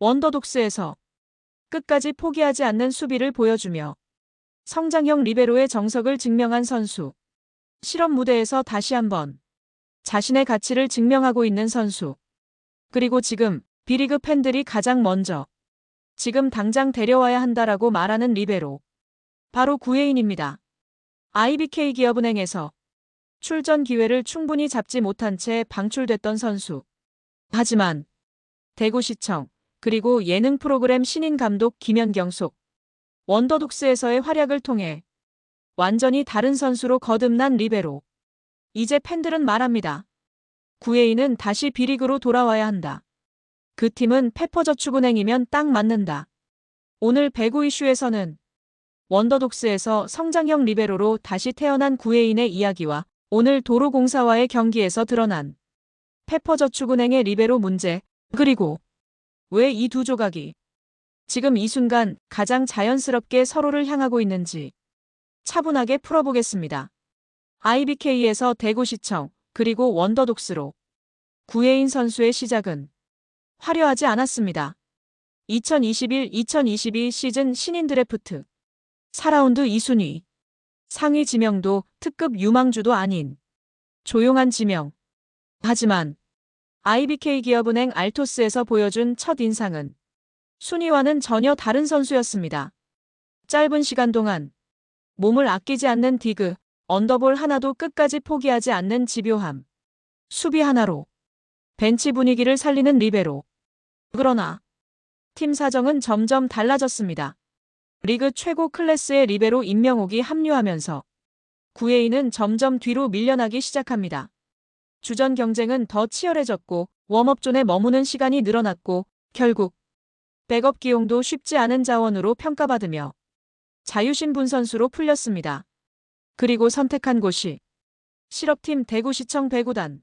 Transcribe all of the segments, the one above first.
원더독스에서 끝까지 포기하지 않는 수비를 보여주며 성장형 리베로의 정석을 증명한 선수. 실업 무대에서 다시 한번 자신의 가치를 증명하고 있는 선수. 그리고 지금 B리그 팬들이 가장 먼저 지금 당장 데려와야 한다라고 말하는 리베로. 바로 구혜인입니다. IBK 기업은행에서 출전 기회를 충분히 잡지 못한 채 방출됐던 선수. 하지만 대구시청 그리고 예능 프로그램 신인 감독 김연경 속 원더독스에서의 활약을 통해 완전히 다른 선수로 거듭난 리베로. 이제 팬들은 말합니다. 구혜인은 다시 B리그로 돌아와야 한다. 그 팀은 페퍼저축은행이면 딱 맞는다. 오늘 배구 이슈에서는 원더독스에서 성장형 리베로로 다시 태어난 구혜인의 이야기와 오늘 도로공사와의 경기에서 드러난 페퍼저축은행의 리베로 문제, 그리고 왜 이 두 조각이 지금 이 순간 가장 자연스럽게 서로를 향하고 있는지 차분하게 풀어보겠습니다. IBK에서 대구시청 그리고 원더독스로 구혜인 선수의 시작은 화려하지 않았습니다. 2021-2022 시즌 신인 드래프트 4라운드 2순위. 상위 지명도 특급 유망주도 아닌 조용한 지명. 하지만 IBK 기업은행 알토스에서 보여준 첫 인상은 순위와는 전혀 다른 선수였습니다. 짧은 시간 동안 몸을 아끼지 않는 디그, 언더볼 하나도 끝까지 포기하지 않는 집요함. 수비 하나로 벤치 분위기를 살리는 리베로. 그러나 팀 사정은 점점 달라졌습니다. 리그 최고 클래스의 리베로 임명옥이 합류하면서 구혜인은 점점 뒤로 밀려나기 시작합니다. 주전 경쟁은 더 치열해졌고 웜업존에 머무는 시간이 늘어났고 결국 백업 기용도 쉽지 않은 자원으로 평가받으며 자유신분 선수로 풀렸습니다. 그리고 선택한 곳이 실업팀 대구시청 배구단.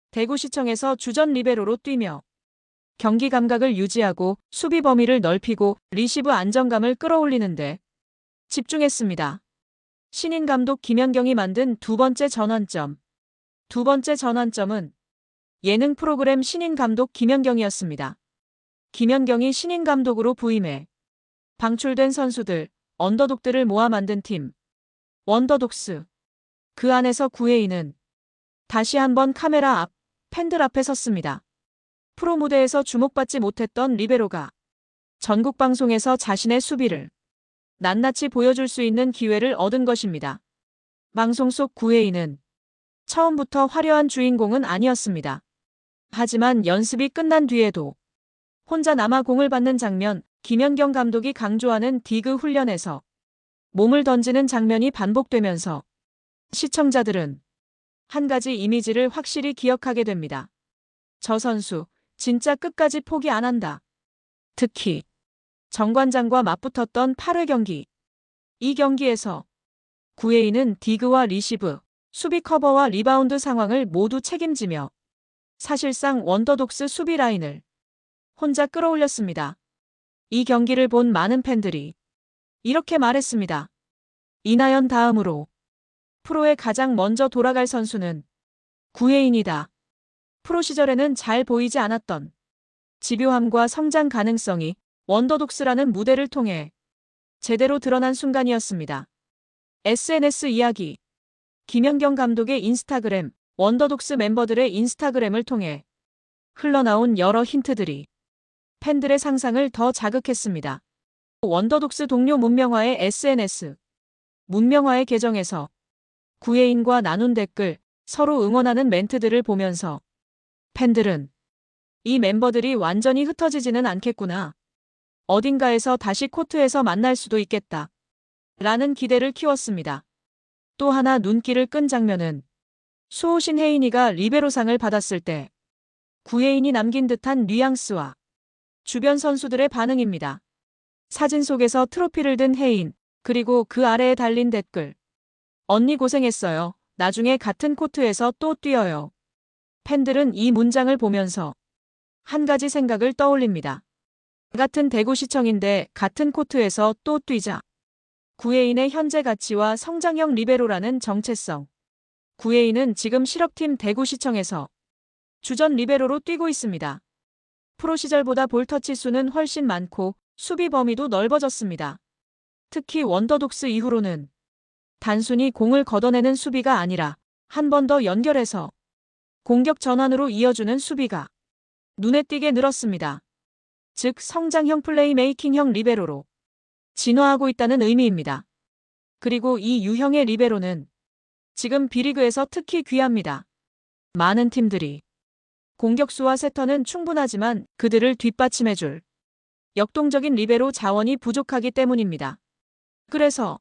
대구시청에서 주전 리베로로 뛰며 경기 감각을 유지하고 수비 범위를 넓히고 리시브 안정감을 끌어올리는데 집중했습니다. 신인 감독 김연경이 만든 두 번째 전환점. 두 번째 전환점은 예능 프로그램 신인 감독 김연경이었습니다. 김연경이 신인 감독으로 부임해 방출된 선수들, 언더독들을 모아 만든 팀 원더독스. 그 안에서 구혜인은 다시 한번 카메라 앞, 팬들 앞에 섰습니다. 프로 무대에서 주목받지 못했던 리베로가 전국 방송에서 자신의 수비를 낱낱이 보여줄 수 있는 기회를 얻은 것입니다. 방송 속 구혜인은 처음부터 화려한 주인공은 아니었습니다. 하지만 연습이 끝난 뒤에도 혼자 남아 공을 받는 장면, 김연경 감독이 강조하는 디그 훈련에서 몸을 던지는 장면이 반복되면서 시청자들은 한 가지 이미지를 확실히 기억하게 됩니다. 저 선수 진짜 끝까지 포기 안 한다. 특히 정관장과 맞붙었던 8회 경기. 이 경기에서 구혜인은 디그와 리시브, 수비 커버와 리바운드 상황을 모두 책임지며 사실상 원더독스 수비 라인을 혼자 끌어올렸습니다. 이 경기를 본 많은 팬들이 이렇게 말했습니다. 이나연 다음으로 프로에 가장 먼저 돌아갈 선수는 구혜인이다. 프로 시절에는 잘 보이지 않았던 집요함과 성장 가능성이 원더독스라는 무대를 통해 제대로 드러난 순간이었습니다. SNS 이야기. 김연경 감독의 인스타그램, 원더독스 멤버들의 인스타그램을 통해 흘러나온 여러 힌트들이 팬들의 상상을 더 자극했습니다. 원더독스 동료 문명화의 SNS. 문명화의 계정에서 구혜인과 나눈 댓글, 서로 응원하는 멘트들을 보면서 팬들은 이 멤버들이 완전히 흩어지지는 않겠구나. 어딘가에서 다시 코트에서 만날 수도 있겠다. 라는 기대를 키웠습니다. 또 하나 눈길을 끈 장면은 수호신 혜인이가 리베로상을 받았을 때 구혜인이 남긴 듯한 뉘앙스와 주변 선수들의 반응입니다. 사진 속에서 트로피를 든 혜인, 그리고 그 아래에 달린 댓글. 언니 고생했어요. 나중에 같은 코트에서 또 뛰어요. 팬들은 이 문장을 보면서 한 가지 생각을 떠올립니다. 같은 대구시청인데 같은 코트에서 또 뛰자. 구혜인의 현재 가치와 성장형 리베로라는 정체성. 구혜인은 지금 실업팀 대구시청에서 주전 리베로로 뛰고 있습니다. 프로 시절보다 볼터치 수는 훨씬 많고 수비 범위도 넓어졌습니다. 특히 원더독스 이후로는 단순히 공을 걷어내는 수비가 아니라 한 번 더 연결해서 공격 전환으로 이어주는 수비가 눈에 띄게 늘었습니다. 즉 성장형 플레이메이킹형 리베로로 진화하고 있다는 의미입니다. 그리고 이 유형의 리베로는 지금 B리그에서 특히 귀합니다. 많은 팀들이 공격수와 세터는 충분하지만 그들을 뒷받침해줄 역동적인 리베로 자원이 부족하기 때문입니다. 그래서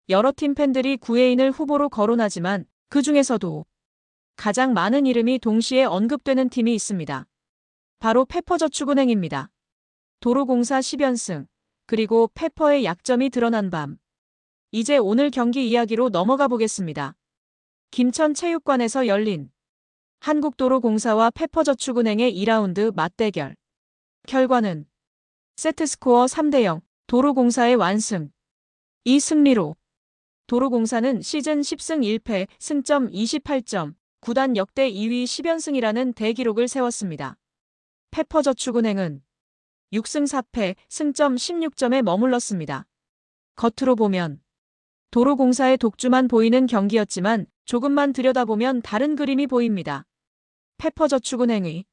여러 팀 팬들이 구회인을 후보로 거론하지만 그 중에서도 가장 많은 이름이 동시에 언급되는 팀이 있습니다. 바로 페퍼저축은행입니다. 도로공사 10연승, 그리고 페퍼의 약점이 드러난 밤. 이제 오늘 경기 이야기로 넘어가 보겠습니다. 김천체육관에서 열린 한국도로공사와 페퍼저축은행의 2라운드 맞대결. 결과는 세트스코어 3대0, 도로공사의 완승. 이 승리로 도로공사는 시즌 10승 1패, 승점 28점, 구단 역대 2위 10연승이라는 대기록을 세웠습니다. 페퍼저축은행은 6승 4패, 승점 16점에 머물렀습니다. 겉으로 보면 도로공사의 독주만 보이는 경기였지만 조금만 들여다보면 다른 그림이 보입니다. 페퍼저축은행의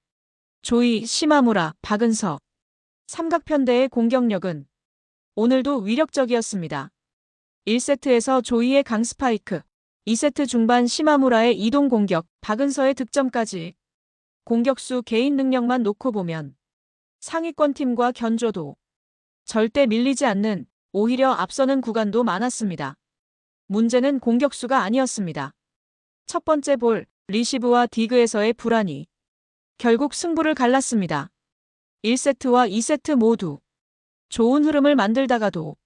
조이, 시마무라, 박은서, 삼각편대의 공격력은 오늘도 위력적이었습니다. 1세트에서 조이의 강스파이크, 2세트 중반 시마무라의 이동 공격, 박은서의 득점까지 공격수 개인 능력만 놓고 보면 상위권 팀과 견줘도 절대 밀리지 않는, 오히려 앞서는 구간도 많았습니다. 문제는 공격수가 아니었습니다. 첫 번째 볼, 리시브와 디그에서의 불안이 결국 승부를 갈랐습니다. 1세트와 2세트 모두 좋은 흐름을 만들다가도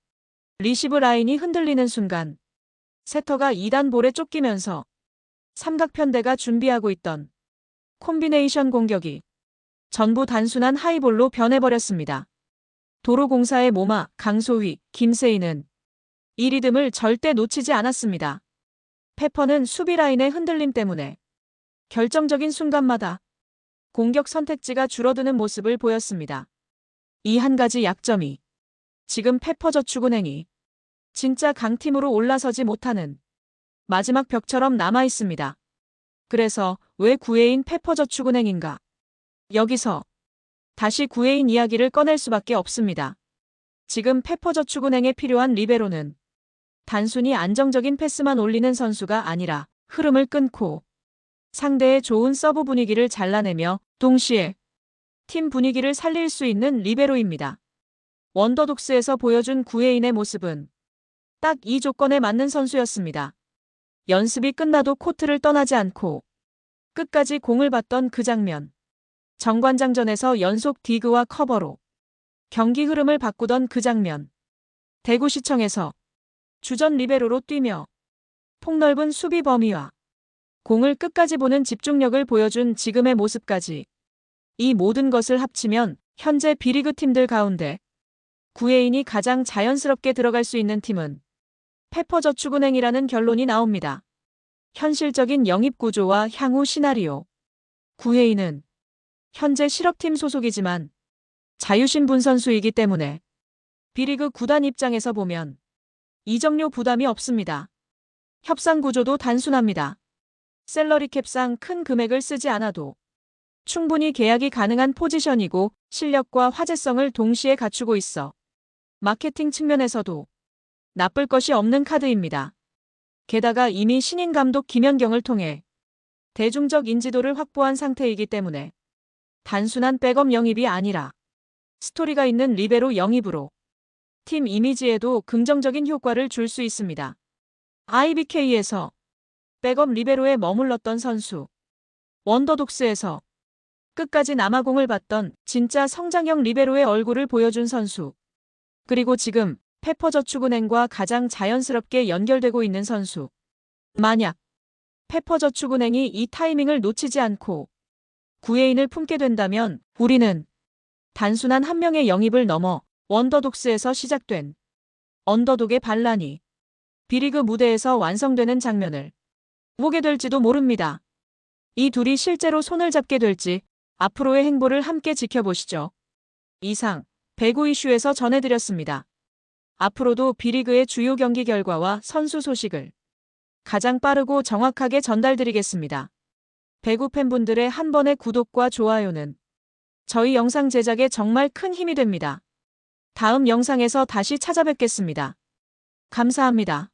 리시브 라인이 흔들리는 순간 세터가 2단 볼에 쫓기면서 삼각편대가 준비하고 있던 콤비네이션 공격이 전부 단순한 하이볼로 변해버렸습니다. 도로공사의 모마, 강소휘, 김세희는 이 리듬을 절대 놓치지 않았습니다. 페퍼는 수비 라인의 흔들림 때문에 결정적인 순간마다 공격 선택지가 줄어드는 모습을 보였습니다. 이 한 가지 약점이 지금 페퍼저축은행이 진짜 강팀으로 올라서지 못하는 마지막 벽처럼 남아 있습니다. 그래서 왜 구회인 페퍼저축은행인가? 여기서 다시 구회인 이야기를 꺼낼 수밖에 없습니다. 지금 페퍼저축은행에 필요한 리베로는 단순히 안정적인 패스만 올리는 선수가 아니라 흐름을 끊고 상대의 좋은 서브 분위기를 잘라내며 동시에 팀 분위기를 살릴 수 있는 리베로입니다. 원더독스에서 보여준 구회인의 모습은 딱 이 조건에 맞는 선수였습니다. 연습이 끝나도 코트를 떠나지 않고 끝까지 공을 받던 그 장면. 정관장전에서 연속 디그와 커버로 경기 흐름을 바꾸던 그 장면. 대구시청에서 주전 리베로로 뛰며 폭넓은 수비 범위와 공을 끝까지 보는 집중력을 보여준 지금의 모습까지. 이 모든 것을 합치면 현재 B리그 팀들 가운데 구회인이 가장 자연스럽게 들어갈 수 있는 팀은 페퍼저축은행이라는 결론이 나옵니다. 현실적인 영입 구조와 향후 시나리오. 구회인은 현재 실업팀 소속이지만 자유신분 선수이기 때문에 B리그 구단 입장에서 보면 이적료 부담이 없습니다. 협상 구조도 단순합니다. 셀러리캡상 큰 금액을 쓰지 않아도 충분히 계약이 가능한 포지션이고 실력과 화제성을 동시에 갖추고 있어 마케팅 측면에서도 나쁠 것이 없는 카드입니다. 게다가 이미 신인 감독 김연경을 통해 대중적 인지도를 확보한 상태이기 때문에 단순한 백업 영입이 아니라 스토리가 있는 리베로 영입으로 팀 이미지에도 긍정적인 효과를 줄 수 있습니다. IBK에서 백업 리베로에 머물렀던 선수, 원더독스에서 끝까지 남아공을 봤던 진짜 성장형 리베로의 얼굴을 보여준 선수, 그리고 지금 페퍼저축은행과 가장 자연스럽게 연결되고 있는 선수. 만약 페퍼저축은행이 이 타이밍을 놓치지 않고 구회인을 품게 된다면 우리는 단순한 한 명의 영입을 넘어 원더독스에서 시작된 언더독의 반란이 B리그 무대에서 완성되는 장면을 보게 될지도 모릅니다. 이 둘이 실제로 손을 잡게 될지 앞으로의 행보를 함께 지켜보시죠. 이상 배구 이슈에서 전해드렸습니다. 앞으로도 B리그의 주요 경기 결과와 선수 소식을 가장 빠르고 정확하게 전달드리겠습니다. 배구 팬분들의 한 번의 구독과 좋아요는 저희 영상 제작에 정말 큰 힘이 됩니다. 다음 영상에서 다시 찾아뵙겠습니다. 감사합니다.